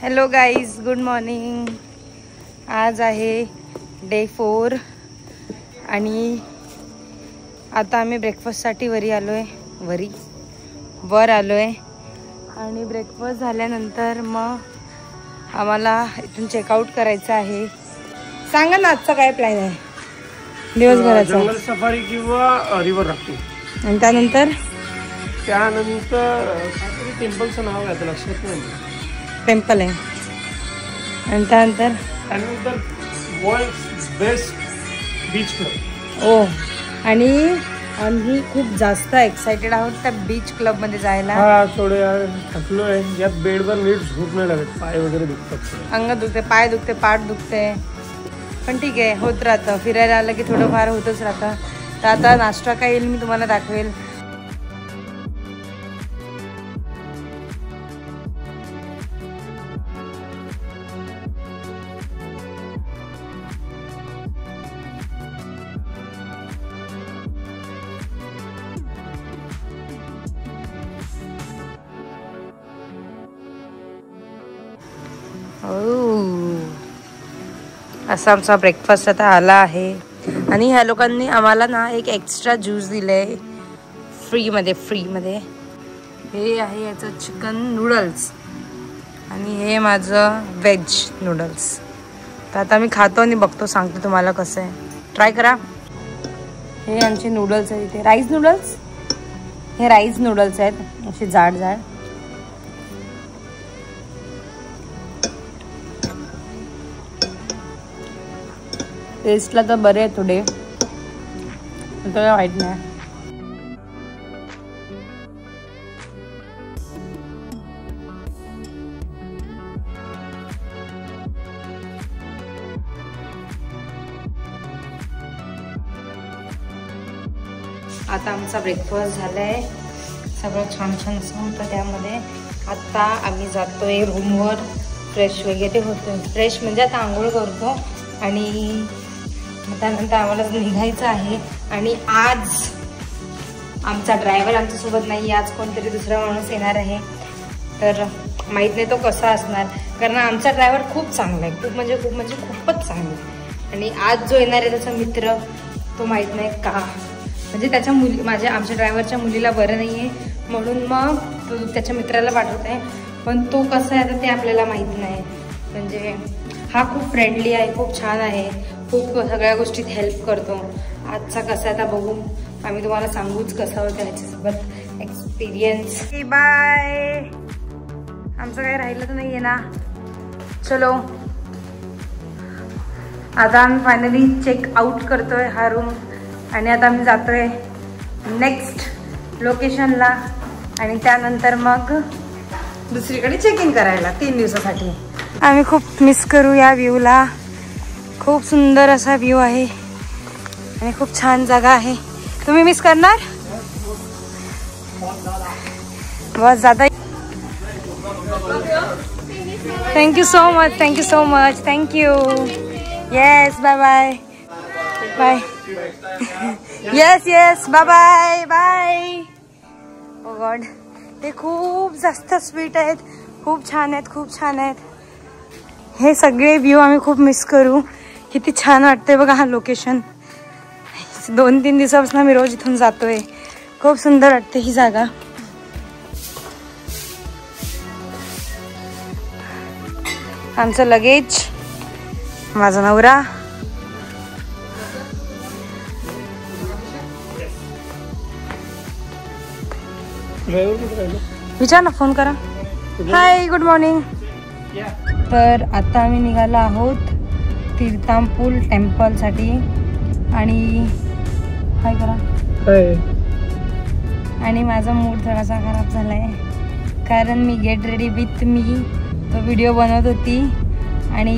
Hello guys, good morning. आज आहे day 4 आणि आता आम्ही ब्रेकफास्टसाठी वर आलो आहे आणि ब्रेकफास्ट झाल्यानंतर मग आम्हाला इथून चेकआउट करायचं आहे. सांगा ना आजचा काय प्लॅन आहे दिवसभराचा? जंगल सफारी किंवा रिव्हर राफ्टिंग. आणि त्यानंतर टेम्पलचं नाव आहे आता लक्षात नाही. टेम्पल आहे. आणि त्यानंतर वर्ल्ड बेस्ट बीच क्लब. ओ, आणि आम्ही खूप जास्त एक्साइटेड आहोत त्या बीच क्लब मध्ये जायला. हा, थोडे थकलो आहे. यात बेडवर नीट झोप नाही लागत, पाय वगैरे दुखतात, अंग दुखते, पाय दुखते, पाठ दुखते, पण ठीक आहे, होत राहतं. फिरायला आलं की थोडंफार होतच राहतं. तर आता नाश्ता काय येईल मी तुम्हाला दाखवेल. असा आमचा ब्रेकफास्ट आता आला आहे. आणि ह्या लोकांनी आम्हाला ना एक एक्स्ट्रा ज्यूस दिलंय फ्रीमध्ये. हे आहे याचं चिकन नूडल्स आणि हे माझं व्हेज नूडल्स. तर आता मी खातो आणि बघतो, सांगतो तुम्हाला कसं आहे. ट्राय करा. हे आमचे नूडल्स आहेत. इथे राईस नूडल्स, हे राईस नूडल्स आहेत, असे जाड जाड. टेस्टला तर बरे आहे थोडे, काय वाईट नाही. आता आमचा ब्रेकफास्ट झालाय, सगळं छान छान असं होतं त्यामध्ये. आता आम्ही जातोय रूमवर, फ्रेश वगैरे होतो. फ्रेश म्हणजे आता आंघोळ करतो आणि त्यानंतर आम्हाला निघायचं आहे. आणि आज आमचा ड्रायव्हर आमच्यासोबत नाही, आज कोणतरी दुसरा माणूस येणार आहे. तर माहीत नाही तो कसा असणार, कारण आमचा ड्रायव्हर खूप चांगला आहे, खूप म्हणजे खूपच चांगला आहे. आणि आज जो येणार आहे त्याचा मित्र, तो माहीत नाही का, म्हणजे त्याच्या आमच्या ड्रायव्हरच्या मुलीला बरं नाही आहे, म्हणून मग तो त्याच्या मित्राला पाठवत आहे. पण तो कसा आहे तर ते आपल्याला माहीत नाही. म्हणजे हा खूप फ्रेंडली आहे, खूप छान आहे, खूप सगळ्या गोष्टीत हेल्प करतो. आजचा कसा आता बघू, आम्ही तुम्हाला सांगूच कसा होता ह्याच्यासोबत एक्सपिरियन्स. बाय. आमचं काही राहिलं तर नाही आहे ना. चलो, आता आम्ही फायनली चेकआउट करतोय हा रूम आणि आता आम्ही जातोय नेक्स्ट लोकेशनला. आणि त्यानंतर मग दुसरीकडे चेक इन करायला 3 दिवसासाठी. आम्ही खूप मिस करू या व्ह्यूला. खूप सुंदर असा व्ह्यू आहे आणि खूप छान जागा आहे. तुम्ही मिस करणार? बहुत ज़्यादा. Thank you so much, thank you so much, thank you. Yes, bye bye bye. Yes yes, bye bye bye. Oh God, ते खूप जास्त स्वीट आहेत, खूप छान आहेत, खूप छान आहेत. हे सगळे व्ह्यू आम्ही खूप मिस करू. किती छान वाटतंय बघा हा लोकेशन. 2-3 दिवसापासून आम्ही रोज इथून जातोय. खूप सुंदर वाटते ही जागा. आमचं लगेज, माझा नवरा, विचार ना, फोन करा. हाय, गुड मॉर्निंग. तर आता आम्ही निघालो आहोत तीर्थांपूल टेम्पलसाठी. आणि काय करा, आणि माझा मूड थोडासा खराब झाला आहे, कारण मी गेट रेडी विथ मी तो व्हिडिओ बनवत होती आणि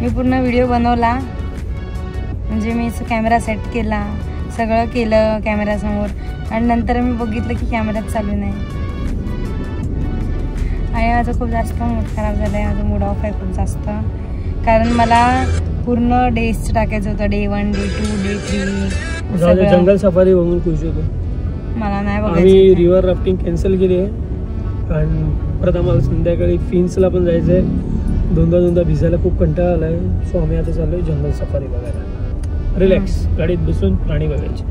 मी पूर्ण व्हिडिओ बनवला. म्हणजे मी कॅमेरा सेट केला, सगळं केलं कॅमेऱ्यासमोर, आणि नंतर मी बघितलं की कॅमेराच चालू नाही. आणि माझा खूप जास्त मूड खराब झाला आहे, माझा मूड ऑफ आहे खूप जास्त. कारण मला पूर्ण डेज टाकायचं होतं, डे 1, डे 2, डे 3. जंगल सफारी बघून खुश होतो. मला नाही बघायचं. आम्ही रिव्हर राफ्टिंग कॅन्सल केली आहे आणि परत आम्हाला संध्याकाळी फिन्सला पण जायचं आहे. दोनदा भिजायला खूप कंटाळा आला आहे. सो आम्ही आता चाललोय जंगल सफारी बघायला. रिलॅक्स गाडीत बसून प्राणी बघायचे.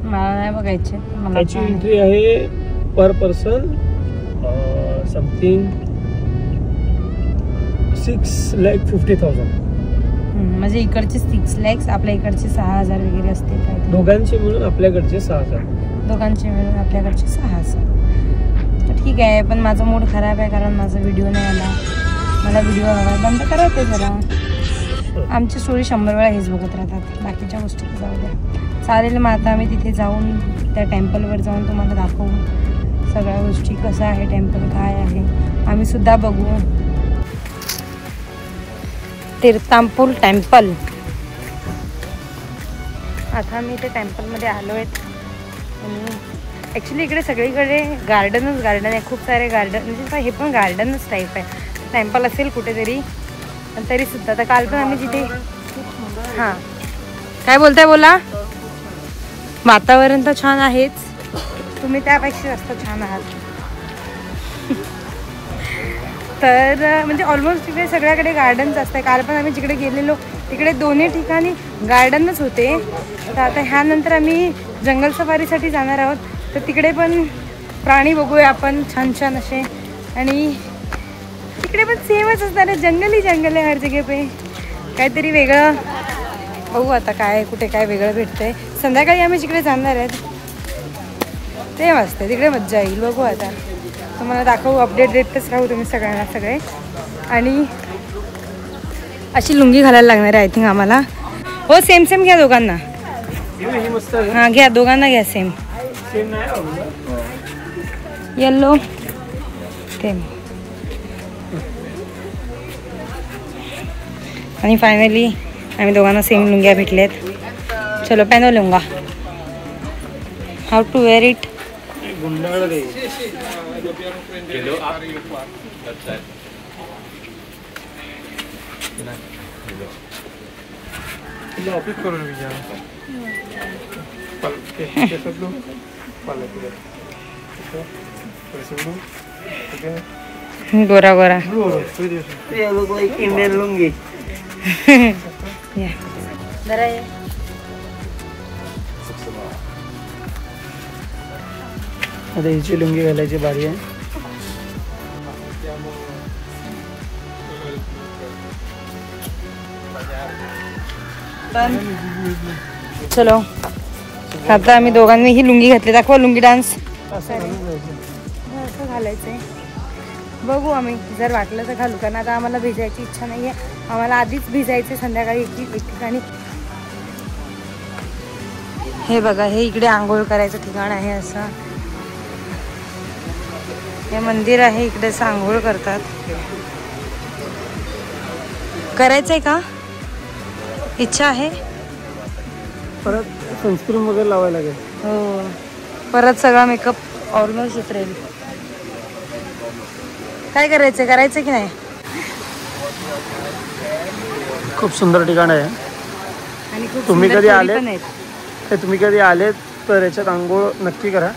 मला नाही बघायचे. त्याची एंट्री आहे पर पर्सन समथिंग 6,50,000. म्हणजे इकडचे 6 lakhs, आपल्या इकडचे 6,000 वगैरे असते. दोघांचे मिळून आपल्याकडचे 6,000. दोघांचे मिळून आपल्याकडचे 6,000. तर ठीक आहे, पण माझा मूड खराब आहे कारण माझा व्हिडिओ नाही आला. मला व्हिडिओ हवा बंद करायचे जरा. आमची स्टोरी 100 वेळा हेच बघत राहतात, बाकीच्या गोष्टी जाऊ द्या. चालेल, मग आता आम्ही तिथे जाऊन त्या टेम्पलवर जाऊन तुम्हाला दाखवू सगळ्या गोष्टी. कसं आहे टेम्पल, काय आहे आम्ही सुद्धा बघू. तीर्थांपूल टेम्पल. आता मी ते टेम्पलमध्ये आलो आहेत. आणि ॲक्च्युली इकडे सगळीकडे गार्डन आहे. खूप सारे गार्डन, म्हणजे हे पण गार्डनच टाईप आहे. टेम्पल असेल कुठेतरी, पण तरीसुद्धा आता काल पण आम्ही तिथे. हां, काय बोलताय बोला. वातावरण तर छान आहेच, तुम्ही त्यापेक्षा जास्त छान आहात. तर म्हणजे ऑलमोस्ट तिकडे सगळ्याकडे गार्डन्स असतात. काल पण आम्ही जिकडे गेलेलो तिकडे दोन्ही ठिकाणी गार्डनच होते. तर आता ह्यानंतर आम्ही जंगल सफारीसाठी जाणार आहोत. तर तिकडे पण प्राणी बघूया आपण छान छान असे. आणि तिकडे पण सेमच असणार आहे, जंगल आहे हर जगे पे. काहीतरी वेगळं बघू आता, काय कुठे काय वेगळं भेटतंय. संध्याकाळी आम्ही जिकडे जाणार आहेत ते मस्त आहे, तिकडे मज्जा येईल. बघू आता, तुम्हाला दाखवू, अपडेट देतच राहू तुम्ही सगळ्यांना सगळे. आणि अशी लुंगी घालायला लागणार आहे आय थिंक आम्हाला. हो, सेम घ्या दोघांना. हां घ्या, दोघांना घ्या सेम. Yellow same. आणि फायनली आम्ही दोघांना सेम लुंग्या भेटल्यात. चलो पहनो लूंगा. How to wear it. गोरा गोरा. जरा ये. आता हिची लुंगी घालायची बारी आहे. चलो, आता आम्ही दोघांनी ही लुंगी घातली. दाखवा लुंगी डान्स. असं घालायचंय. बघू, आम्ही जर वाटलं तर घालू, कारण आता आम्हाला भिजायची इच्छा नाही आहे. आम्हाला आधीच भिजायचे संध्याकाळी एक ठिकाणी. हे बघा, हे इकडे आंघोळ करायचं ठिकाण आहे. असं हे मंदिर आहे, इकडे असं आंघोळ करतात. करायचंय का, इच्छा आहे. परत सनस्क्रीन वगैरे लावायला लागेल. हो, परत सगळा मेकअप ऑलमोस्ट उतरेल. काय करायचं की नाही. खूप सुंदर ठिकाण आहे. आणि तुम्ही कधी आलेत तर याच्यात आंघोळ नक्की करा.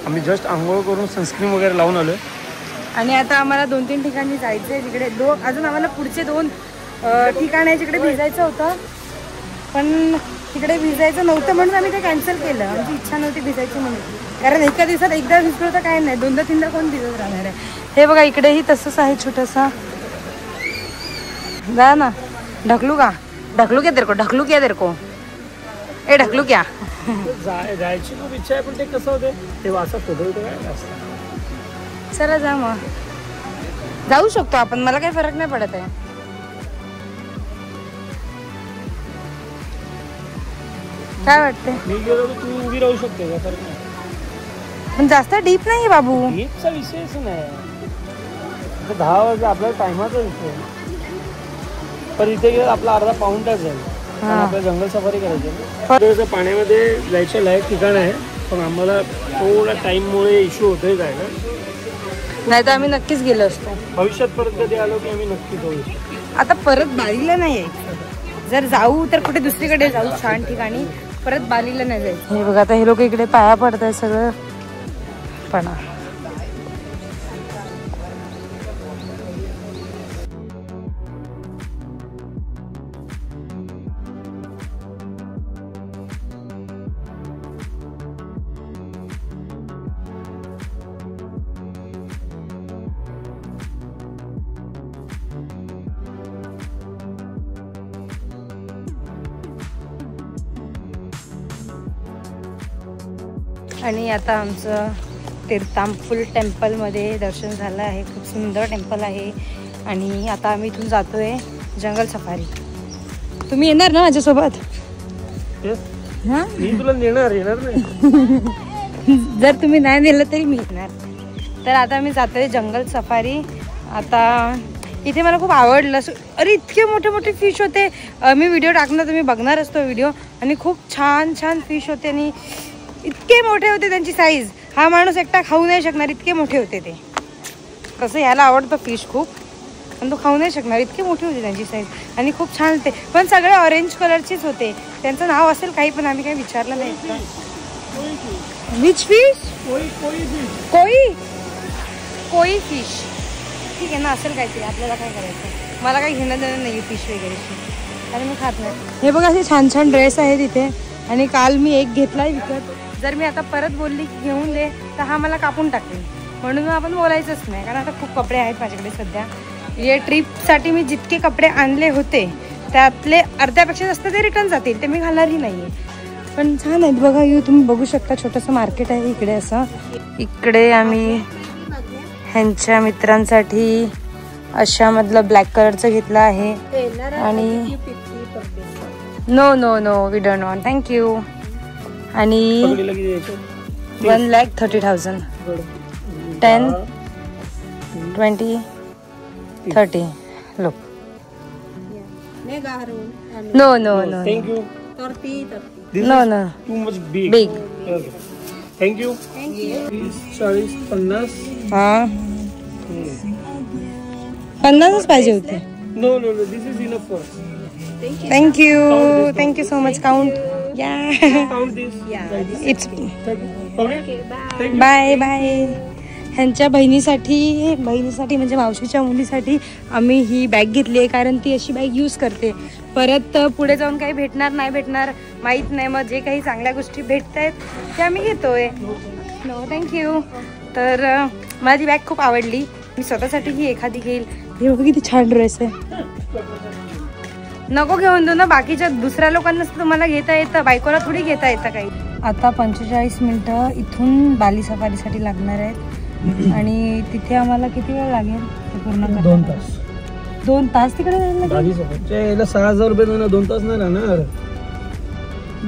आम्ही जस्ट आंघोळ करून सनस्क्रीन वगैरे लावून आलो. आणि आता आम्हाला 2-3 ठिकाणी जायचं आहे. तिकडे अजून आम्हाला पुढचे 2 ठिकाण आहे जिकडे भिजायचं होतं, पण तिकडे भिजायचं नव्हतं म्हणून आम्ही ते कॅन्सल केलं. आमची इच्छा नव्हती भिजायची म्हणून, कारण एका दिवसात एकदा भिजलो तर काय नाही, 2दा-3दा कोण भिजत राहणार आहे. हे बघा, इकडेही तसंच आहे छोटंसा. जा ना. ढकलू क्या तेरे को ए ढकलू क्या. जायची खूप इच्छा आहे, पण ते कसं होते ते वासा फोटो काय. चला जा, मग जाऊ शकतो आपण, मला काही फरक नाही पडत आहे. काय वाटते. मी गेलो तर तू उभी राहू शकते का, फरक नाही. पण जास्त डीप नाही बाबू. डीपचा विषयच नाही. 10 वाजता आपल्या टायमाचा विषय, पण इथे गेलं आपला अर्धा पाऊण तास जाईल. आपल्या जंगल सफारी करायची. पाण्यामध्ये जायचं लायक ठिकाण आहे, पण आम्हाला थोडा टाईममुळे इश्यू होतोय जायला. नाही तर आम्ही नक्कीच गेलो असतो. भविष्यात परत कधी आलो की आम्ही नक्की जाऊ. आता परत बालीला नाही यायचं. जर जाऊ तर कुठे दुसरीकडे जाऊ छान ठिकाणी, परत बालीला नाही जायचं. हे बघा, आता हे लोक इकडे पाया पडत आहे सगळं. पण आणि आता आमचं तीर्थामपूल टेम्पलमध्ये दर्शन झालं आहे. खूप सुंदर टेम्पल आहे. आणि आता आम्ही इथून जातोय जंगल सफारी. तुम्ही येणार ना माझ्यासोबत? हां, मी तुला येणार नाही. जर तुम्ही नाही नेलं तरी मी येणार. तर आता आम्ही जातोय जंगल सफारी. आता इथे मला खूप आवडलं. अरे इतके मोठे मोठे फिश होते. मी व्हिडिओ टाकणार, तुम्ही बघणारच तो व्हिडिओ. आणि खूप छान छान फिश होते आणि इतके मोठे होते त्यांची साईज. हा माणूस एकटा खाऊ नाही शकणार, इतके मोठे होते ते. कसं याला आवडतं फिश खूप, पण तो खाऊ नाही शकणार, इतके मोठे होते त्यांची साईज. आणि खूप छान होते, पण सगळे ऑरेंज कलरचेच होते. त्यांचं नाव असेल काही, पण आम्ही काही विचारलं नाही. Which fish? कोई फिश. ठीक आहे ना, असेल काहीतरी. आपल्याला काय करायचं, मला काही घेणं देणं नाही फिश वगैरेची, कारण मी खात नाही. हे बघा असे छान छान ड्रेस आहेत इथे. आणि काल मी एक घेतलाय विकत. जर मी आता परत बोलली की घेऊन दे तर हा मला कापून टाकेल. म्हणून आपण बोलायचंच नाही, कारण आता खूप कपडे आहेत माझ्याकडे सध्या. या ट्रिपसाठी मी जितके कपडे आणले होते त्यातले अर्ध्यापेक्षा जास्त ते रिटर्न जातील, ते मी घालणारही नाही आहे. पण छान आहेत बघा. तुम्ही बघू शकता, छोटंसं मार्केट आहे इकडे. असं इकडे आम्ही ह्यांच्या मित्रांसाठी अशामधलं ब्लॅक कलरचं घेतलं आहे. आणि no no no we don't want, thank you. आणि 1,30,000. 10, 20, 30. Look. No, no, no. Thank you. 30. No, no. Too much big. Big. Okay. Thank you. 40, 50. हाँ. 50च पाहिजे होते. No, no, no. This is enough for. Thank you. Thank you so much. Count. Yeah. Count this. Yeah. It's. Okay. Bye. Bye bye. ह्यांच्या बहिणीसाठी म्हणजे मावशीच्या मुलीसाठी आम्ही ही bag घेतली आहे. कारण ती अशी बॅग यूज करते, परत पुढे जाऊन काही भेटणार नाही भेटणार माहीत नाही. मग जे काही चांगल्या गोष्टी भेटत आहेत ते आम्ही घेतोय. No thank you. तर माझी बॅग खूप आवडली. मी स्वतःसाठी ही एखादी घेईल. हे बघा किती छान ड्रेस आहे. नको घेऊन देऊ ना, बाकीच्या दुसऱ्या लोकांनाच तुम्हाला घेता येतं, बायकोला थोडी घेता येतं काही. आता 45 मिनिटं इथून बाली सफारीसाठी लागणार आहेत. आणि तिथे आम्हाला किती वेळ लागेल ते पूर्ण? 2 तास. 2 तास तिकडे जायला? 6,000 रुपये 2 तास नाही राहणार.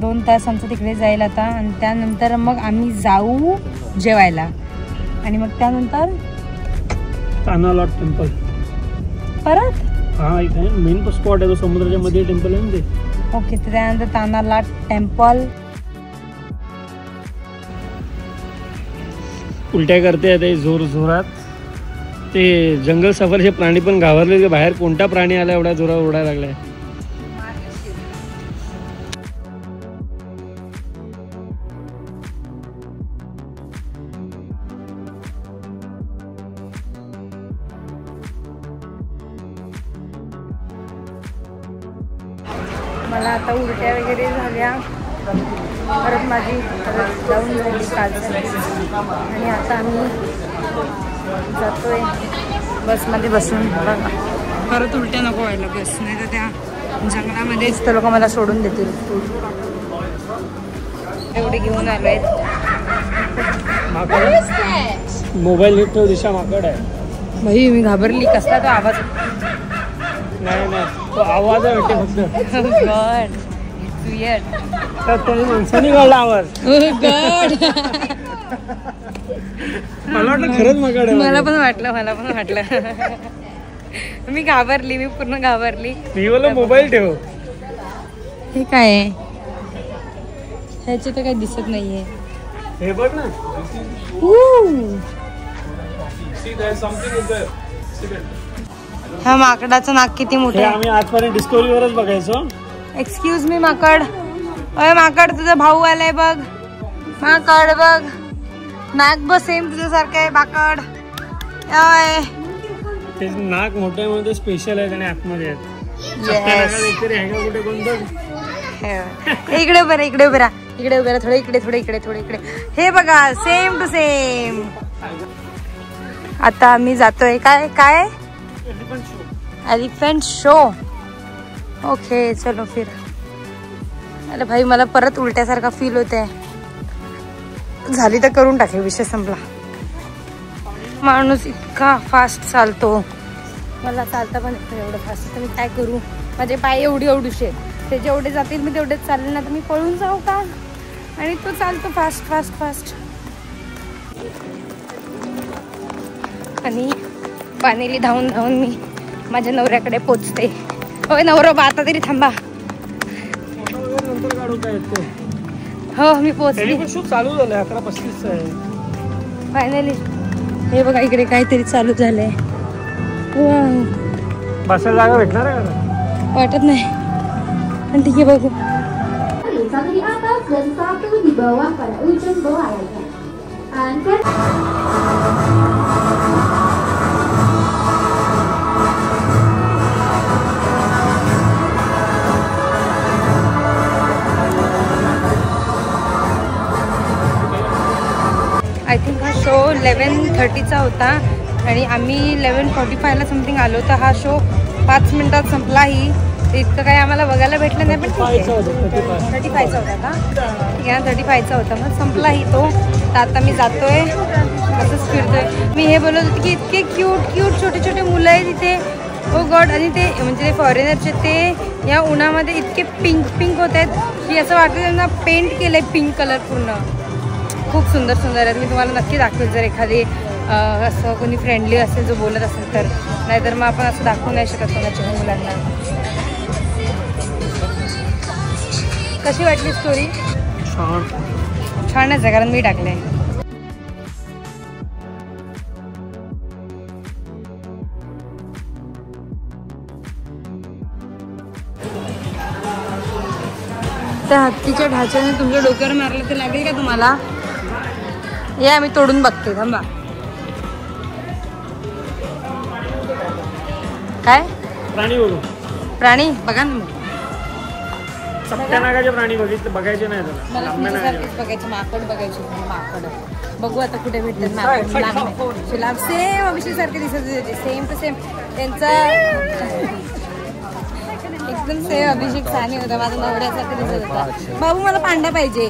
2 तास आमचं तिकडे जाईल आता. आणि त्यानंतर मग आम्ही जाऊ जेवायला. आणि मग त्यानंतर तानालॉट टेम्पल परत. हा इथे मेन स्पॉट आहे तो, समुद्राच्या मध्ये टेम्पल आहे ना ते. ओके, तर त्यानंतर तानालॉट टेम्पल. उलट्या करते ते जोर जोरात. ते जंगल सफारीचे प्राणी पण घाबरले की बाहेर कोणता प्राणी आला एवढ्या जोरात ओरडायला लागलाय. मला आता उलट्या वगैरे झाल्या, परत माझी जाऊन झाली कालसाठी. आणि आता आम्ही जातोय बसमध्ये बसून. परत उलट्या नको व्हायला बस, नाही तर त्या जंगलामध्येच ते लोक मला सोडून देतील. एवढे घेऊन आलोय. मोबाईल नीट ठेव, दिशा माकड आहे. भाई मी घाबरली. कसला तो आवाज? नाही तो आवाज आहे फक्त. God weird. तर माणसाने काढला आवाज. गॉड. मला वाटलं खरंच माकड आहे. मला पण वाटलं. मी घाबरली, मी पूर्ण घाबरली. मोबाईल ठेव. हे काय आहे? ह्याचे तर काही दिसत नाहीये. हे बघ ना. ह्या माकडाचं नाक किती मोठं. आम्ही आजपर्यंत डिस्कवरीवरच बघायचो. एक्सक्यूज मी माकड. अरे माकड, तुझा भाऊ आलाय बघ. माकड बघ, नाक बस सेम तुझ्यासारखं आहे माकड. ते नाक मोठं आहे म्हणून स्पेशल आहे आणि आतमध्ये आहेत. इकडे उभे राहा. थोडं इकडे. हे बघा, सेम टू सेम. आता आम्ही जातोय. काय एलिफंट शो. ओके चलो फिर. अरे भाई मला परत उलट्यासारखा फील होत आहे. झाली तर करून टाकेल, विषय संपला. माणूस इतका फास्ट चालतो, मला चालता पण एवढं फास्ट, तर मी काय करू. माझे पाय एवढूशे, ते जेवढे जातील मी तेवढेच चालले ना, तर मी पळून जाऊ का. आणि तो चालतो फास्ट फास्ट फास्ट. आणि पाणीली धावून धावून मी माझ्या नवऱ्याकडे पोचते. होय नवरा बा, आता तरी थांबा. हो मी पोचली. चालू झालं 11:35 आहे फायनली. हे बघा इकडे काहीतरी चालू झालंय. बसायला जागा भेटणार आहे का? वाटत नाही, पण ठीक आहे बघू. आय थिंक हा शो 11:30चा होता आणि आम्ही 11:45ला समथिंग आलो. तर हा शो 5 मिनिटात संपलाही. इतकं काही आम्हाला बघायला भेटलं नाही, पण 35चा होता का? ठीक आहे ना, 35चा होता, मग संपलाही तो. तर आता मी जातोय, असंच फिरतोय. मी हे बोलत होते की इतके क्यूट क्यूट छोटे छोटे मुलं आहेत तिथे. ओ गॉड. आणि ते म्हणजे ते फॉरेनरचे ते या उन्हामध्ये इतके पिंक पिंक होत आहेत की असं वाटतं त्यांना पेंट केलं आहे पिंक कलर पूर्ण. खूप सुंदर सुंदर आहेत. मी तुम्हाला नक्की दाखवेल जर एखादी असं कोणी फ्रेंडली असेल जो बोलत असेल तर. नाहीतर मग आपण असं दाखवू नाही शकत कोणाच्या मुलांना. कशी वाटली स्टोरी? छानच आहे, कारण मी टाकले. त्या हत्तीच्या ढाच्याने तुमच्या डोक्यावर मारलं तर लागेल का तुम्हाला? या मी तोडून बघते, थांबा. काय प्राणी बघू? प्राणी बघा ना. सप्त्यानागाचे प्राणी बघितले, बघायचे नाही मला बघायचे. माकड बघायचे. माकड बघू आता कुठे भेटतात. माकड सेम अभिषेक सारखे दिसत होते, सेम टू सेम. त्यांचा एकदम सेम अभिषेक सानी होता, माझा नवऱ्यासारखा दिसत होता. बाबू मला पांडा पाहिजे.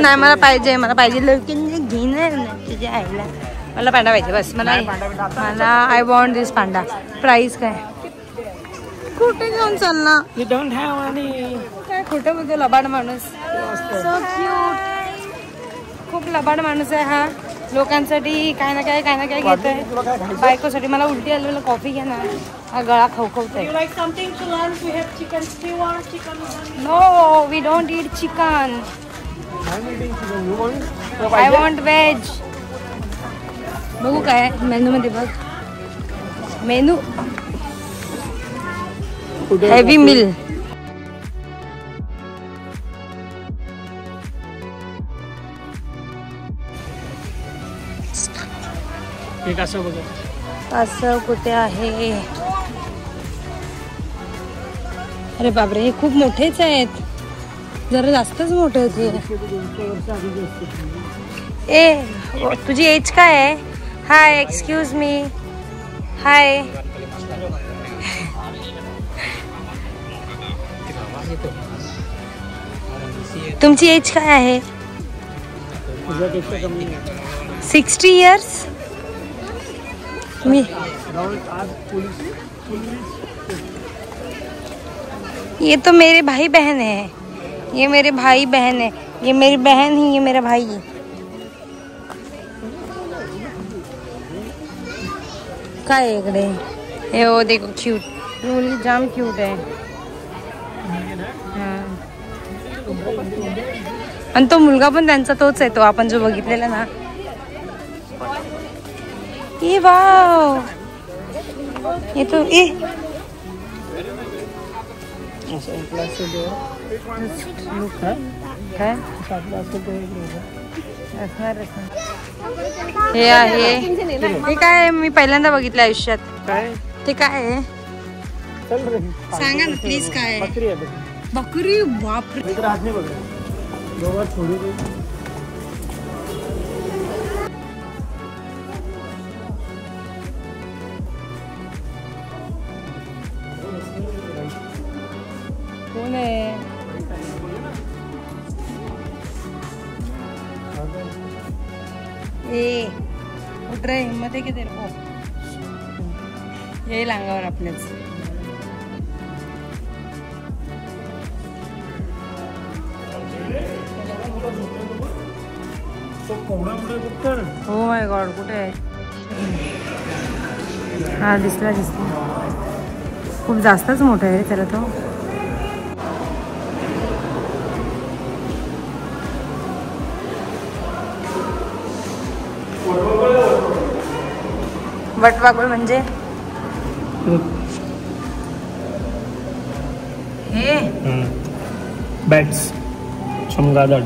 नाही मला पाहिजे लवकर घेणार तुझ्या आईला. मला पांडा पाहिजे बस. मला I want this Panda. Price काय? कुठे घेऊन चालला? काय खोटं बोलतो लबाड माणूस. So cute. खूप लबाड माणूस आहे हा. लोकांसाठी काय ना काय घेत आहे. बायकोसाठी मला उलटी आली, मला कॉफी घ्या ना. हा गळा खवखवत आहे. No we don't eat chicken. I want veg. बघू काय मेनू मध्ये. बघ मेनू. Heavy mill. असं कुठे आहे? अरे बापरे, हे खूप मोठेच आहेत, जरा जास्तच मोठे होते. ए तुझी एज काय आहे? Hi excuse me. हाय. तुमची एज काय आहे? 60 years. मी ये तो मेरे भाई बहन है. ये मेरे भाई बहन है. ये मेरी बहन ही, ये मेरा भाई. काय इकडे हे हो देखो क्यूट. मुलगी जाम क्यूट आहे. आणि तो मुलगा पण त्यांचा तोच आहे, तो आपण जो बघितलेला ना. ये वाव. ये तो हे आहे. हे काय मी पहिल्यांदा बघितलं आयुष्यात. काय ते काय आहे सांगा ना प्लीज. काय आहे? बकरी. बापरे. कोण आहे? रे हिम्मत आहे की ते येईल अंगावर आपल्याच. हो माय गॉड कुठे आहे? हा दिसला खूप जास्तच मोठा आहे त्याला तो. वटवाघूळ म्हणजे हे बॅट्स, चमगादड़.